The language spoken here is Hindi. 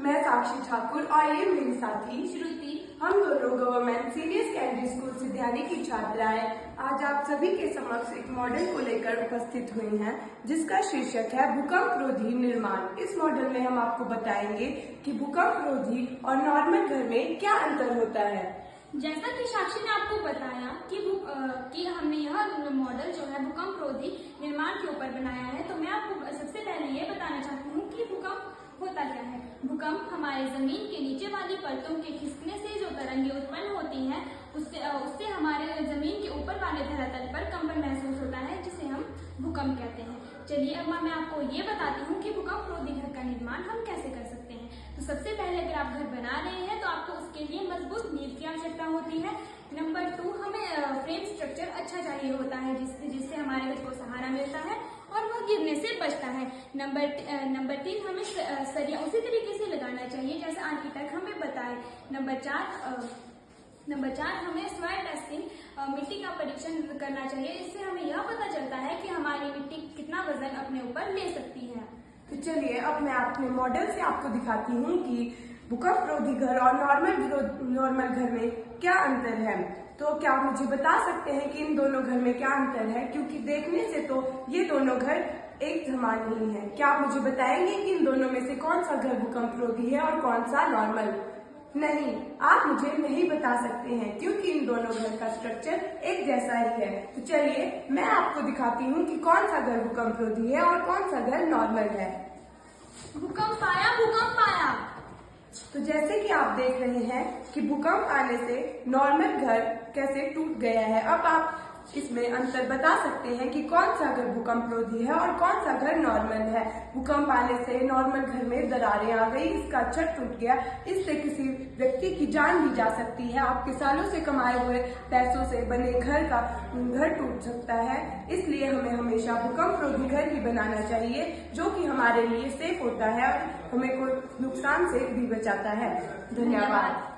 मैं साक्षी ठाकुर और ये मेरी साथी श्रुति। हम दोनों गवर्नमेंट सीनियर सेकेंडरी स्कूल सिध्यानी की छात्राएं आज आप सभी के समक्ष एक मॉडल को लेकर उपस्थित हुई हैं, जिसका शीर्षक है भूकंप रोधी निर्माण। इस मॉडल में हम आपको बताएंगे कि भूकंप रोधी और नॉर्मल घर में क्या अंतर होता है। जैसा कि साक्षी ने आपको बताया कि हमने यह मॉडल जो है भूकंप रोधी निर्माण के ऊपर बनाया है, तो मैं आपको सबसे पहले ये बताना चाहती हूँ कि भूकंप होता क्या है। भूकंप हमारे जमीन के नीचे वाली परतों के खिसकने से जो तरंगें उत्पन्न होती हैं, उससे हमारे जमीन के ऊपर वाले धरातल पर कंपन महसूस होता है, जिसे हम भूकंप कहते हैं। चलिए अब मैं आपको ये बताती हूँ कि भूकंप रोधी घर का निर्माण हम कैसे कर सकते हैं। तो सबसे पहले अगर आप घर बना रहे हैं तो आपको उसके लिए मजबूत नींव की आवश्यकता होती है। नंबर 2, हमें फ्रेम स्ट्रक्चर अच्छा चाहिए होता है, जिससे हमारे घर को सहारा मिलता है और वह गिरने से बचता है। नंबर 3, हमें सरिया उसी तरीके से लगाना चाहिए जैसे आर्किटेक्ट हमें बताए। नंबर 4, हमें सॉइल टेस्टिंग मिट्टी का परीक्षण करना चाहिए। इससे हमें यह पता चलता है कि हमारी मिट्टी कितना वजन अपने ऊपर ले सकती है। तो चलिए अब मैं अपने मॉडल से आपको दिखाती हूँ कि भूकंप रोधी घर और नॉर्मल घर में क्या अंतर है। तो क्या आप मुझे बता सकते हैं कि इन दोनों घर में क्या अंतर है, क्योंकि देखने से तो ये दोनों घर एक समान नहीं है। क्या आप मुझे बताएंगे कि इन दोनों में से कौन सा घर भूकंप रोधी है और कौन सा नॉर्मल? नहीं, आप मुझे नहीं बता सकते हैं, क्योंकि इन दोनों घर का स्ट्रक्चर एक जैसा ही है। तो चलिए मैं आपको दिखाती हूँ कि कौन सा घर भूकंप रोधी है और कौन सा घर नॉर्मल है। भूकंप आया, भूकंप आया। तो जैसे कि आप देख रहे हैं कि भूकंप आने से नॉर्मल घर कैसे टूट गया है। अब आप इसमें अंतर बता सकते हैं कि कौन सा घर भूकंप रोधी है और कौन सा घर नॉर्मल है। भूकंप आने से नॉर्मल घर में दरारें आ गई, इसका छत टूट गया, इससे किसी व्यक्ति की जान भी जा सकती है। आपके सालों से कमाए हुए पैसों से बने घर टूट सकता है। इसलिए हमें हमेशा भूकंप रोधी घर ही बनाना चाहिए, जो कि हमारे लिए सेफ होता है और हमें कोई नुकसान से भी बचाता है। धन्यवाद।